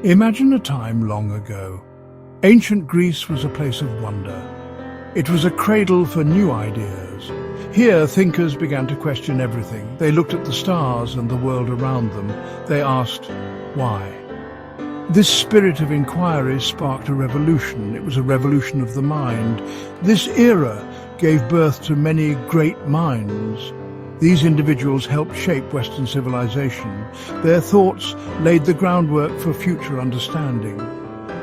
Imagine a time long ago. Ancient Greece was a place of wonder. It was a cradle for new ideas. Here, thinkers began to question everything. They looked at the stars and the world around them. They asked, why? This spirit of inquiry sparked a revolution. It was a revolution of the mind. This era gave birth to many great minds. These individuals helped shape Western civilization. Their thoughts laid the groundwork for future understanding.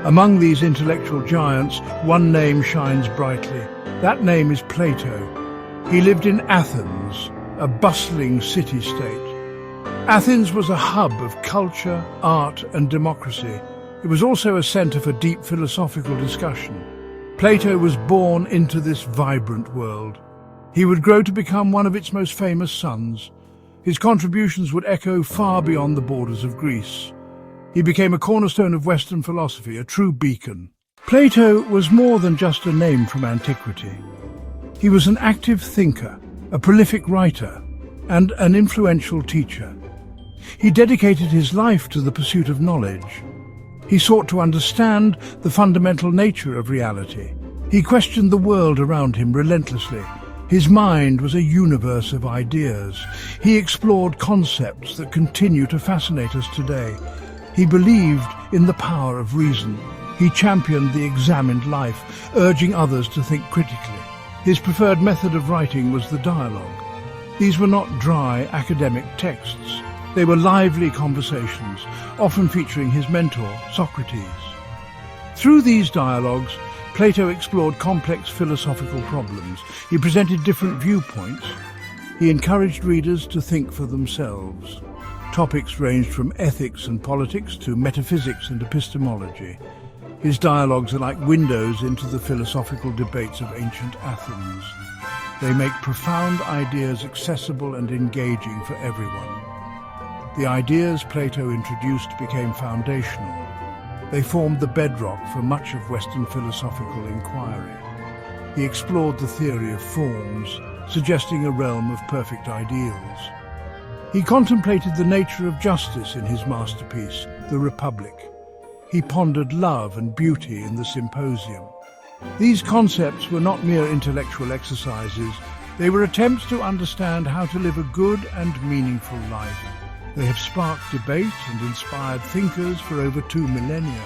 Among these intellectual giants, one name shines brightly. That name is Plato. He lived in Athens, a bustling city-state. Athens was a hub of culture, art, and democracy. It was also a center for deep philosophical discussion. Plato was born into this vibrant world. He would grow to become one of its most famous sons. His contributions would echo far beyond the borders of Greece. He became a cornerstone of Western philosophy, a true beacon. Plato was more than just a name from antiquity. He was an active thinker, a prolific writer, and an influential teacher. He dedicated his life to the pursuit of knowledge. He sought to understand the fundamental nature of reality. He questioned the world around him relentlessly. His mind was a universe of ideas. He explored concepts that continue to fascinate us today. He believed in the power of reason. He championed the examined life, urging others to think critically. His preferred method of writing was the dialogue. These were not dry academic texts. They were lively conversations, often featuring his mentor, Socrates. Through these dialogues, Plato explored complex philosophical problems. He presented different viewpoints. He encouraged readers to think for themselves. Topics ranged from ethics and politics to metaphysics and epistemology. His dialogues are like windows into the philosophical debates of ancient Athens. They make profound ideas accessible and engaging for everyone. The ideas Plato introduced became foundational. They formed the bedrock for much of Western philosophical inquiry. He explored the theory of forms, suggesting a realm of perfect ideals. He contemplated the nature of justice in his masterpiece, The Republic. He pondered love and beauty in the Symposium. These concepts were not mere intellectual exercises. They were attempts to understand how to live a good and meaningful life. They have sparked debate and inspired thinkers for over 2 millennia.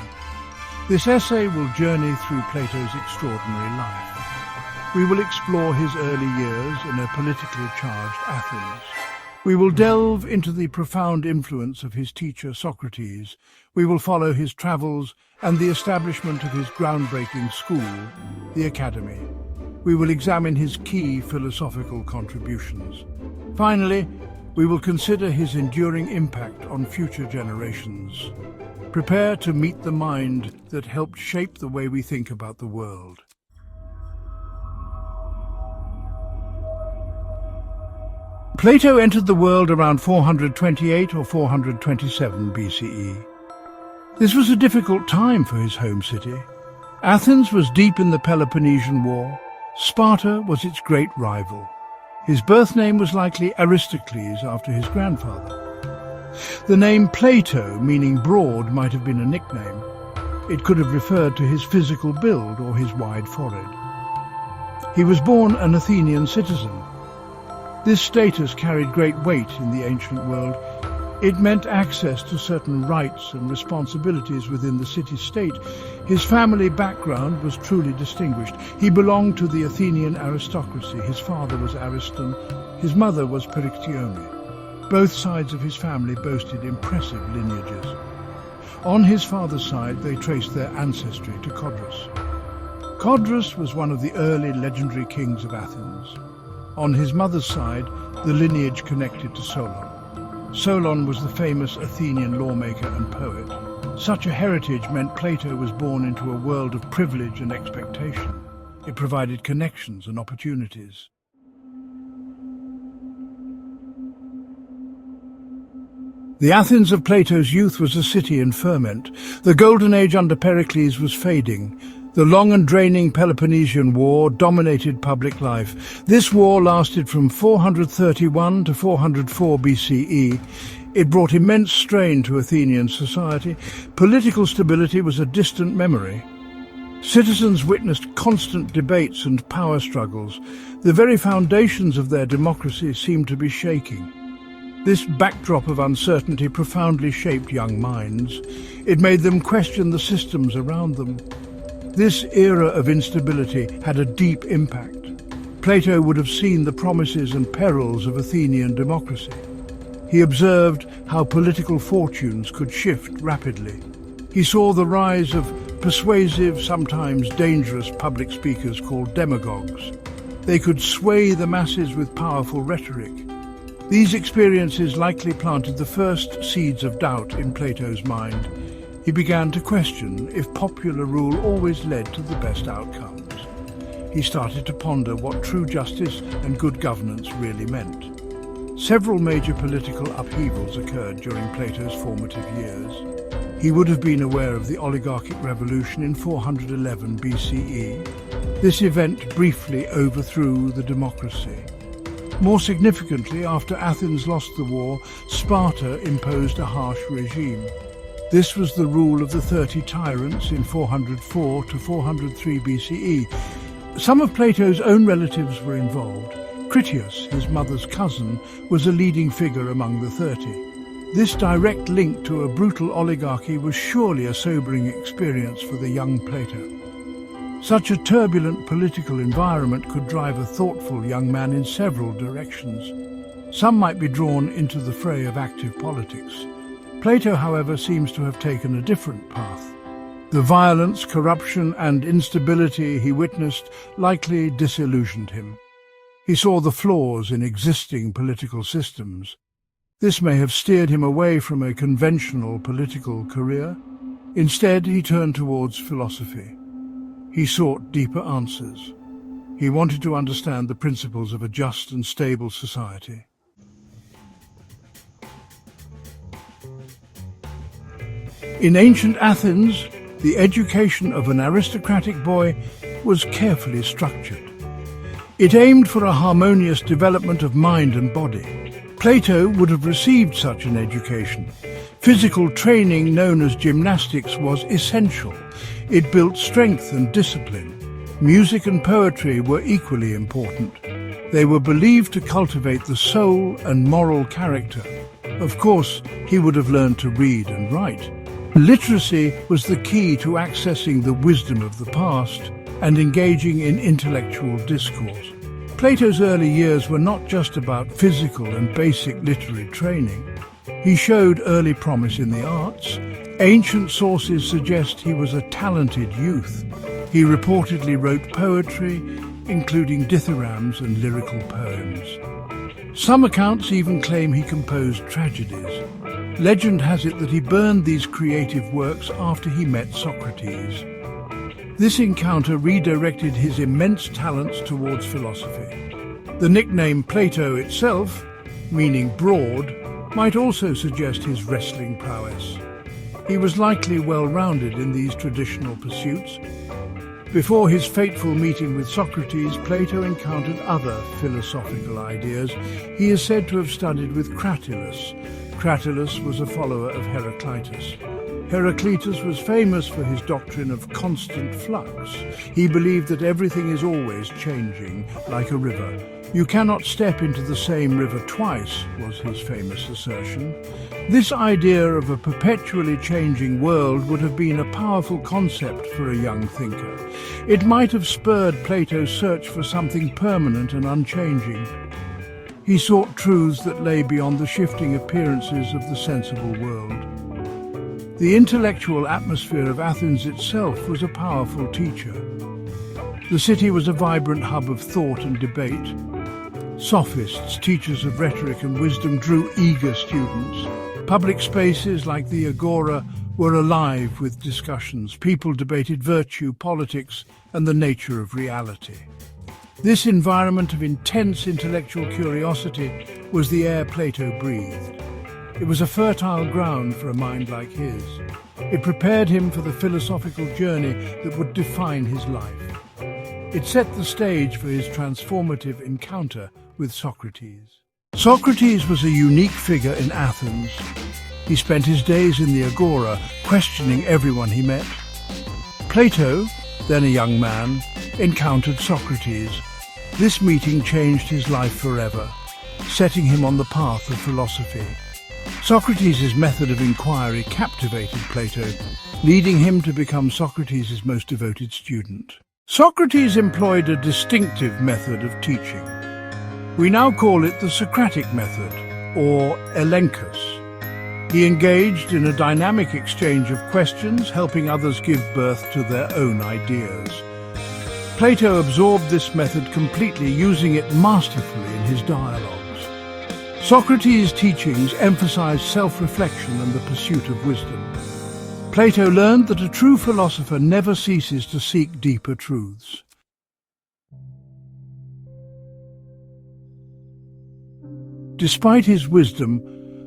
This essay will journey through Plato's extraordinary life. We will explore his early years in a politically charged Athens. We will delve into the profound influence of his teacher Socrates. We will follow his travels and the establishment of his groundbreaking school, the Academy. We will examine his key philosophical contributions. Finally, we will consider his enduring impact on future generations. Prepare to meet the mind that helped shape the way we think about the world. Plato entered the world around 428 or 427 BCE. This was a difficult time for his home city. Athens was deep in the Peloponnesian War. Sparta was its great rival. His birth name was likely Aristocles, after his grandfather. The name Plato, meaning broad, might have been a nickname. It could have referred to his physical build or his wide forehead. He was born an Athenian citizen. This status carried great weight in the ancient world. It meant access to certain rights and responsibilities within the city-state. His family background was truly distinguished. He belonged to the Athenian aristocracy. His father was Ariston, his mother was Perictione. Both sides of his family boasted impressive lineages. On his father's side, they traced their ancestry to Codrus. Codrus was one of the early legendary kings of Athens. On his mother's side, the lineage connected to Solon. Solon was the famous Athenian lawmaker and poet. Such a heritage meant Plato was born into a world of privilege and expectation. It provided connections and opportunities. The Athens of Plato's youth was a city in ferment. The golden age under Pericles was fading. The long and draining Peloponnesian War dominated public life. This war lasted from 431 to 404 BCE. It brought immense strain to Athenian society. Political stability was a distant memory. Citizens witnessed constant debates and power struggles. The very foundations of their democracy seemed to be shaking. This backdrop of uncertainty profoundly shaped young minds. It made them question the systems around them. This era of instability had a deep impact. Plato would have seen the promises and perils of Athenian democracy. He observed how political fortunes could shift rapidly. He saw the rise of persuasive, sometimes dangerous public speakers called demagogues. They could sway the masses with powerful rhetoric. These experiences likely planted the first seeds of doubt in Plato's mind. He began to question if popular rule always led to the best outcomes. He started to ponder what true justice and good governance really meant. Several major political upheavals occurred during Plato's formative years. He would have been aware of the oligarchic revolution in 411 BCE. This event briefly overthrew the democracy. More significantly, after Athens lost the war, Sparta imposed a harsh regime. This was the rule of the 30 tyrants in 404 to 403 BCE. Some of Plato's own relatives were involved. Critias, his mother's cousin, was a leading figure among the 30. This direct link to a brutal oligarchy was surely a sobering experience for the young Plato. Such a turbulent political environment could drive a thoughtful young man in several directions. Some might be drawn into the fray of active politics. Plato, however, seems to have taken a different path. The violence, corruption, and instability he witnessed likely disillusioned him. He saw the flaws in existing political systems. This may have steered him away from a conventional political career. Instead, he turned towards philosophy. He sought deeper answers. He wanted to understand the principles of a just and stable society. In ancient Athens, the education of an aristocratic boy was carefully structured. It aimed for a harmonious development of mind and body. Plato would have received such an education. Physical training known as gymnastics was essential. It built strength and discipline. Music and poetry were equally important. They were believed to cultivate the soul and moral character. Of course, he would have learned to read and write. Literacy was the key to accessing the wisdom of the past and engaging in intellectual discourse. Plato's early years were not just about physical and basic literary training. He showed early promise in the arts. Ancient sources suggest he was a talented youth. He reportedly wrote poetry, including dithyrambs and lyrical poems. Some accounts even claim he composed tragedies. Legend has it that he burned these creative works after he met Socrates. This encounter redirected his immense talents towards philosophy. The nickname Plato itself, meaning broad, might also suggest his wrestling prowess. He was likely well-rounded in these traditional pursuits. Before his fateful meeting with Socrates, Plato encountered other philosophical ideas. He is said to have studied with Cratylus. Cratylus was a follower of Heraclitus. Heraclitus was famous for his doctrine of constant flux. He believed that everything is always changing, like a river. You cannot step into the same river twice, was his famous assertion. This idea of a perpetually changing world would have been a powerful concept for a young thinker. It might have spurred Plato's search for something permanent and unchanging. He sought truths that lay beyond the shifting appearances of the sensible world. The intellectual atmosphere of Athens itself was a powerful teacher. The city was a vibrant hub of thought and debate. Sophists, teachers of rhetoric and wisdom, drew eager students. Public spaces like the Agora were alive with discussions. People debated virtue, politics, and the nature of reality. This environment of intense intellectual curiosity was the air Plato breathed. It was a fertile ground for a mind like his. It prepared him for the philosophical journey that would define his life. It set the stage for his transformative encounter with Socrates. Socrates was a unique figure in Athens. He spent his days in the agora, questioning everyone he met. Plato, then a young man, encountered Socrates. This meeting changed his life forever, setting him on the path of philosophy. Socrates' method of inquiry captivated Plato, leading him to become Socrates' most devoted student. Socrates employed a distinctive method of teaching. We now call it the Socratic method, or elenchus. He engaged in a dynamic exchange of questions, helping others give birth to their own ideas. Plato absorbed this method completely, using it masterfully in his dialogues. Socrates' teachings emphasized self-reflection and the pursuit of wisdom. Plato learned that a true philosopher never ceases to seek deeper truths. Despite his wisdom,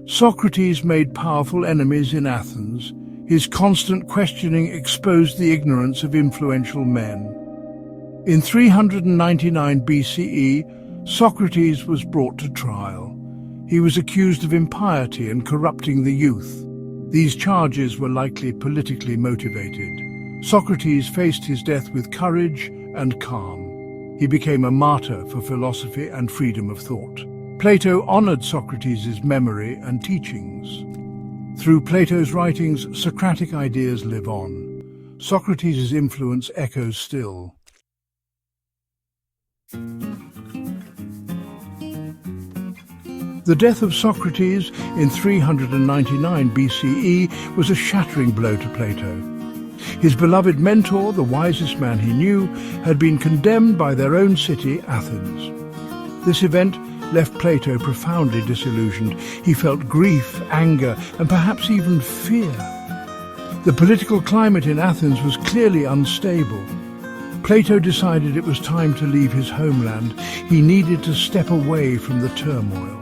Socrates made powerful enemies in Athens. His constant questioning exposed the ignorance of influential men. In 399 BCE, Socrates was brought to trial. He was accused of impiety and corrupting the youth. These charges were likely politically motivated. Socrates faced his death with courage and calm. He became a martyr for philosophy and freedom of thought. Plato honored Socrates' memory and teachings. Through Plato's writings, Socratic ideas live on. Socrates' influence echoes still. The death of Socrates in 399 BCE was a shattering blow to Plato. His beloved mentor, the wisest man he knew, had been condemned by their own city, Athens. This event left Plato profoundly disillusioned. He felt grief, anger, and perhaps even fear. The political climate in Athens was clearly unstable. Plato decided it was time to leave his homeland. He needed to step away from the turmoil.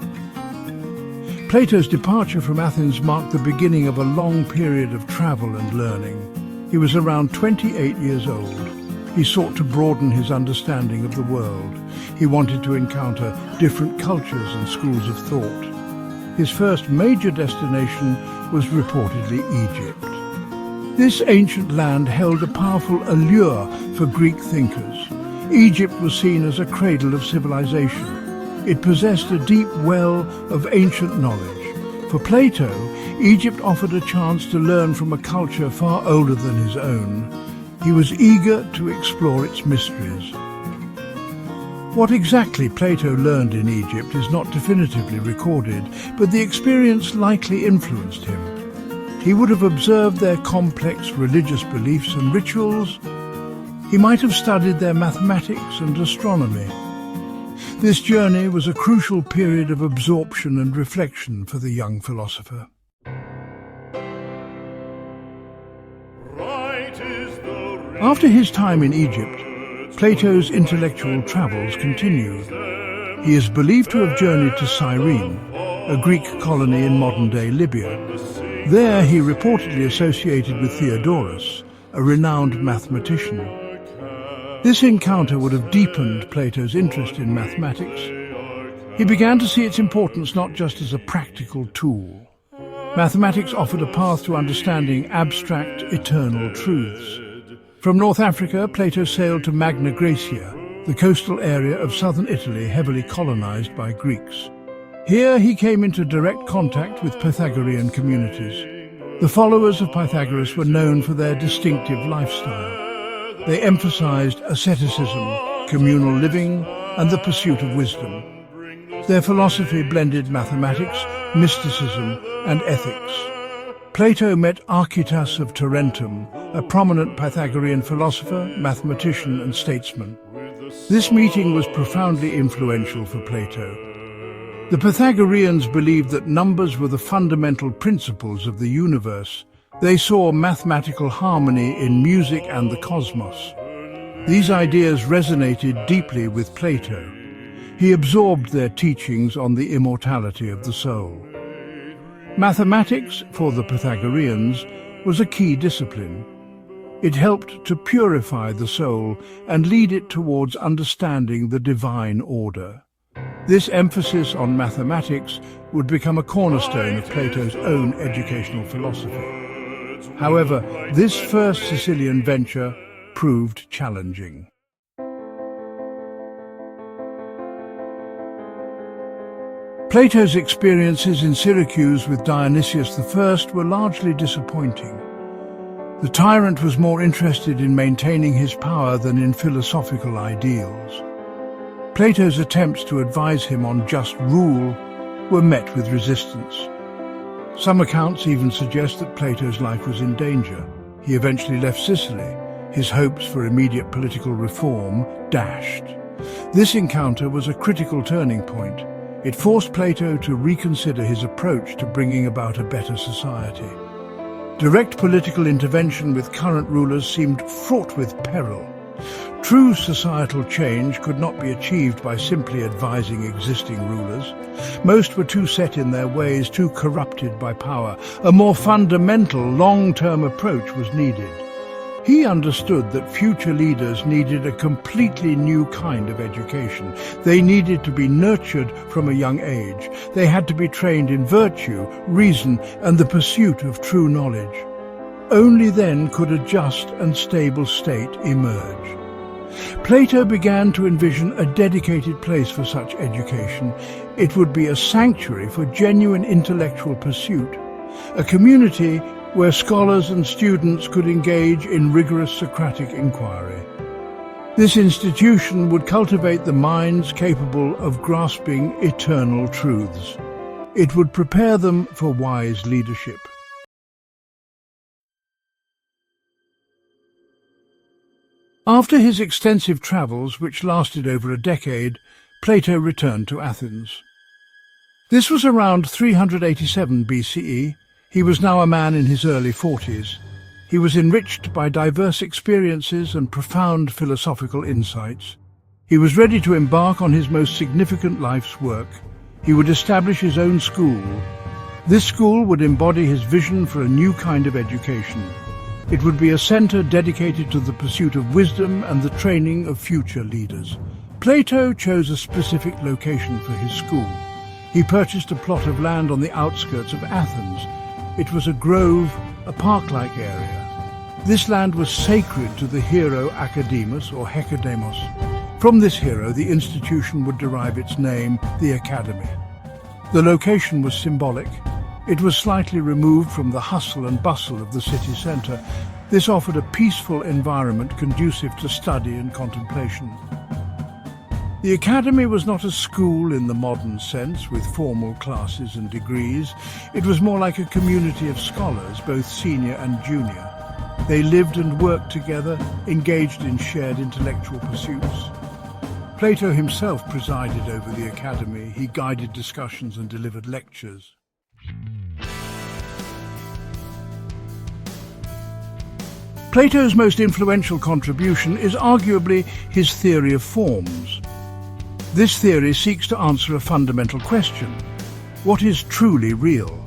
Plato's departure from Athens marked the beginning of a long period of travel and learning. He was around 28 years old. He sought to broaden his understanding of the world. He wanted to encounter different cultures and schools of thought. His first major destination was reportedly Egypt. This ancient land held a powerful allure for Greek thinkers. Egypt was seen as a cradle of civilization. It possessed a deep well of ancient knowledge. For Plato, Egypt offered a chance to learn from a culture far older than his own. He was eager to explore its mysteries. What exactly Plato learned in Egypt is not definitively recorded, but the experience likely influenced him. He would have observed their complex religious beliefs and rituals. He might have studied their mathematics and astronomy. This journey was a crucial period of absorption and reflection for the young philosopher. After his time in Egypt, Plato's intellectual travels continued. He is believed to have journeyed to Cyrene, a Greek colony in modern-day Libya. There he reportedly associated with Theodorus, a renowned mathematician. This encounter would have deepened Plato's interest in mathematics. He began to see its importance not just as a practical tool. Mathematics offered a path to understanding abstract, eternal truths. From North Africa, Plato sailed to Magna Graecia, the coastal area of southern Italy heavily colonized by Greeks. Here he came into direct contact with Pythagorean communities. The followers of Pythagoras were known for their distinctive lifestyle. They emphasized asceticism, communal living, and the pursuit of wisdom. Their philosophy blended mathematics, mysticism, and ethics. Plato met Archytas of Tarentum, a prominent Pythagorean philosopher, mathematician, and statesman. This meeting was profoundly influential for Plato. The Pythagoreans believed that numbers were the fundamental principles of the universe. They saw mathematical harmony in music and the cosmos. These ideas resonated deeply with Plato. He absorbed their teachings on the immortality of the soul. Mathematics, for the Pythagoreans, was a key discipline. It helped to purify the soul and lead it towards understanding the divine order. This emphasis on mathematics would become a cornerstone of Plato's own educational philosophy. However, this first Sicilian venture proved challenging. Plato's experiences in Syracuse with Dionysius I were largely disappointing. The tyrant was more interested in maintaining his power than in philosophical ideals. Plato's attempts to advise him on just rule were met with resistance. Some accounts even suggest that Plato's life was in danger. He eventually left Sicily, his hopes for immediate political reform dashed. This encounter was a critical turning point. It forced Plato to reconsider his approach to bringing about a better society. Direct political intervention with current rulers seemed fraught with peril. True societal change could not be achieved by simply advising existing rulers. Most were too set in their ways, too corrupted by power. A more fundamental, long-term approach was needed. He understood that future leaders needed a completely new kind of education. They needed to be nurtured from a young age. They had to be trained in virtue, reason, and the pursuit of true knowledge. Only then could a just and stable state emerge. Plato began to envision a dedicated place for such education. It would be a sanctuary for genuine intellectual pursuit, a community where scholars and students could engage in rigorous Socratic inquiry. This institution would cultivate the minds capable of grasping eternal truths. It would prepare them for wise leadership. After his extensive travels, which lasted over a decade, Plato returned to Athens. This was around 387 BCE. He was now a man in his early 40s. He was enriched by diverse experiences and profound philosophical insights. He was ready to embark on his most significant life's work. He would establish his own school. This school would embody his vision for a new kind of education. It would be a center dedicated to the pursuit of wisdom and the training of future leaders. Plato chose a specific location for his school. He purchased a plot of land on the outskirts of Athens. It was a grove, a park-like area. This land was sacred to the hero Academus or Hecademos. From this hero, the institution would derive its name, the Academy. The location was symbolic. It was slightly removed from the hustle and bustle of the city centre. This offered a peaceful environment conducive to study and contemplation. The Academy was not a school in the modern sense, with formal classes and degrees. It was more like a community of scholars, both senior and junior. They lived and worked together, engaged in shared intellectual pursuits. Plato himself presided over the Academy. He guided discussions and delivered lectures. Plato's most influential contribution is arguably his theory of forms. This theory seeks to answer a fundamental question: what is truly real?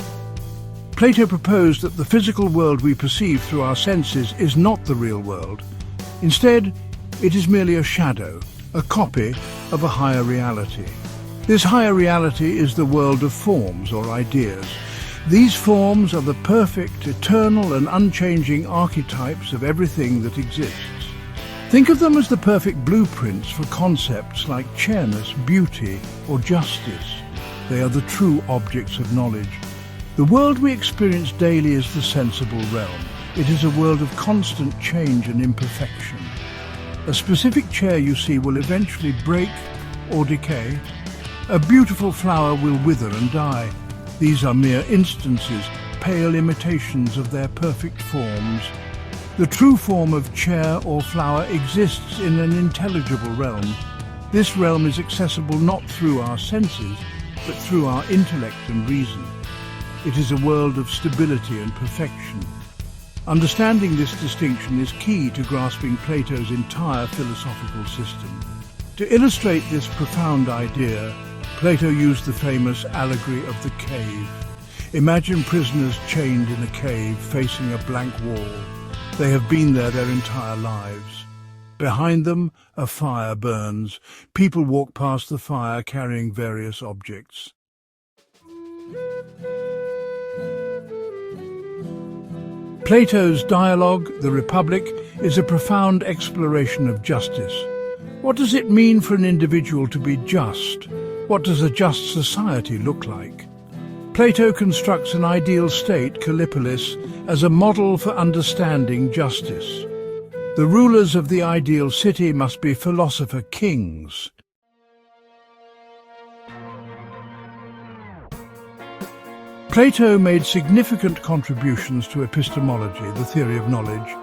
Plato proposed that the physical world we perceive through our senses is not the real world. Instead, it is merely a shadow, a copy of a higher reality. This higher reality is the world of forms or ideas. These forms are the perfect, eternal and unchanging archetypes of everything that exists. Think of them as the perfect blueprints for concepts like chairness, beauty, or justice. They are the true objects of knowledge. The world we experience daily is the sensible realm. It is a world of constant change and imperfection. A specific chair you see will eventually break or decay. A beautiful flower will wither and die. These are mere instances, pale imitations of their perfect forms. The true form of chair or flower exists in an intelligible realm. This realm is accessible not through our senses, but through our intellect and reason. It is a world of stability and perfection. Understanding this distinction is key to grasping Plato's entire philosophical system. To illustrate this profound idea, Plato used the famous allegory of the cave. Imagine prisoners chained in a cave facing a blank wall. They have been there their entire lives. Behind them, a fire burns. People walk past the fire carrying various objects. Plato's dialogue, The Republic, is a profound exploration of justice. What does it mean for an individual to be just? What does a just society look like? Plato constructs an ideal state, Callipolis, as a model for understanding justice. The rulers of the ideal city must be philosopher kings. Plato made significant contributions to epistemology, the theory of knowledge.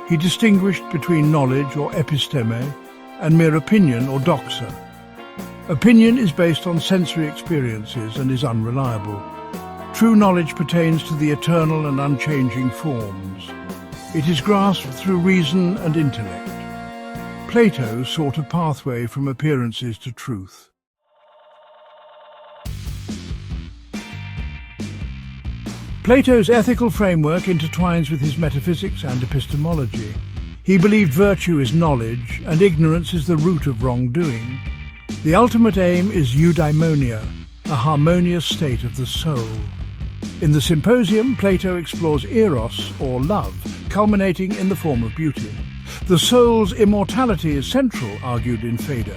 He distinguished between knowledge, or episteme, and mere opinion, or doxa. Opinion is based on sensory experiences and is unreliable. True knowledge pertains to the eternal and unchanging forms. It is grasped through reason and intellect. Plato sought a pathway from appearances to truth. Plato's ethical framework intertwines with his metaphysics and epistemology. He believed virtue is knowledge and ignorance is the root of wrongdoing. The ultimate aim is eudaimonia, a harmonious state of the soul. In the Symposium, Plato explores eros, or love, culminating in the form of beauty. The soul's immortality is central, argued in Phaedo.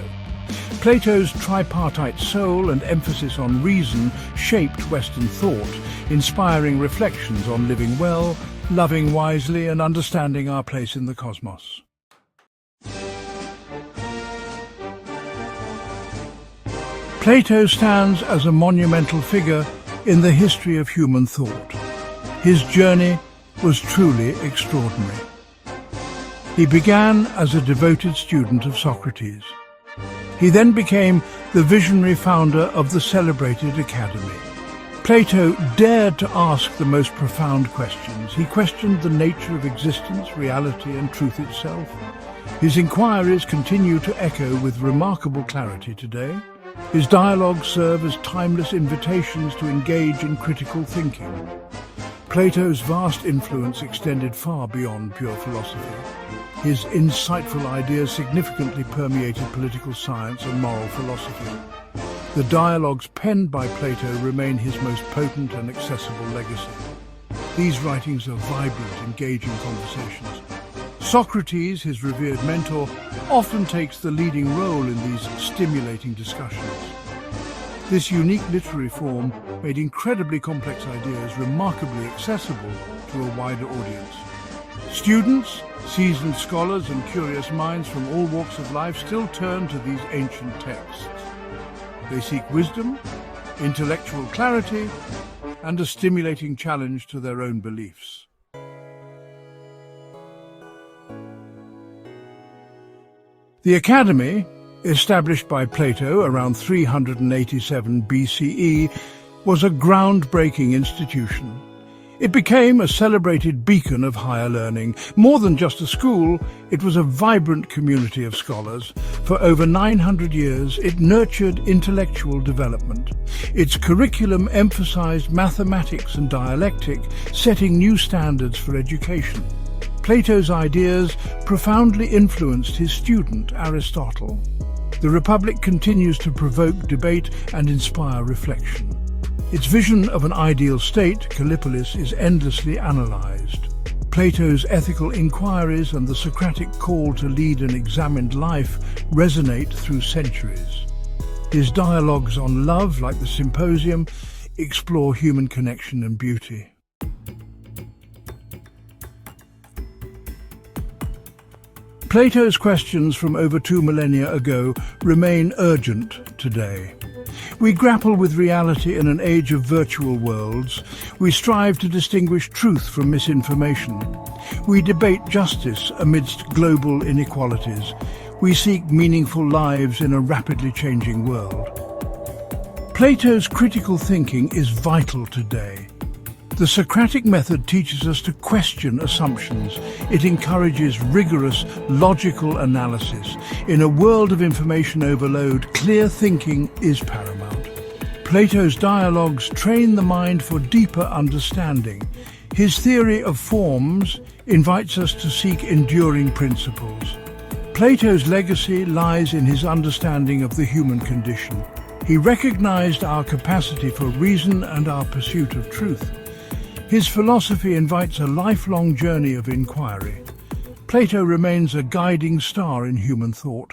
Plato's tripartite soul and emphasis on reason shaped Western thought, inspiring reflections on living well, loving wisely, and understanding our place in the cosmos. Plato stands as a monumental figure in the history of human thought. His journey was truly extraordinary. He began as a devoted student of Socrates. He then became the visionary founder of the celebrated academy. Plato dared to ask the most profound questions. He questioned the nature of existence, reality, and truth itself. His inquiries continue to echo with remarkable clarity today. His dialogues serve as timeless invitations to engage in critical thinking. Plato's vast influence extended far beyond pure philosophy. His insightful ideas significantly permeated political science and moral philosophy. The dialogues penned by Plato remain his most potent and accessible legacy. These writings are vibrant, engaging conversations. Socrates, his revered mentor, often takes the leading role in these stimulating discussions. This unique literary form made incredibly complex ideas remarkably accessible to a wider audience. Students, seasoned scholars, and curious minds from all walks of life still turn to these ancient texts. They seek wisdom, intellectual clarity, and a stimulating challenge to their own beliefs. The Academy, established by Plato around 387 BCE, was a groundbreaking institution. It became a celebrated beacon of higher learning. More than just a school, it was a vibrant community of scholars. For over 900 years, it nurtured intellectual development. Its curriculum emphasized mathematics and dialectic, setting new standards for education. Plato's ideas profoundly influenced his student, Aristotle. The Republic continues to provoke debate and inspire reflection. Its vision of an ideal state, Callipolis, is endlessly analyzed. Plato's ethical inquiries and the Socratic call to lead an examined life resonate through centuries. His dialogues on love, like the Symposium, explore human connection and beauty. Plato's questions from over 2 millennia ago remain urgent today. We grapple with reality in an age of virtual worlds. We strive to distinguish truth from misinformation. We debate justice amidst global inequalities. We seek meaningful lives in a rapidly changing world. Plato's critical thinking is vital today. The Socratic method teaches us to question assumptions. It encourages rigorous, logical analysis. In a world of information overload, clear thinking is paramount. Plato's dialogues train the mind for deeper understanding. His theory of forms invites us to seek enduring principles. Plato's legacy lies in his understanding of the human condition. He recognized our capacity for reason and our pursuit of truth. His philosophy invites a lifelong journey of inquiry. Plato remains a guiding star in human thought.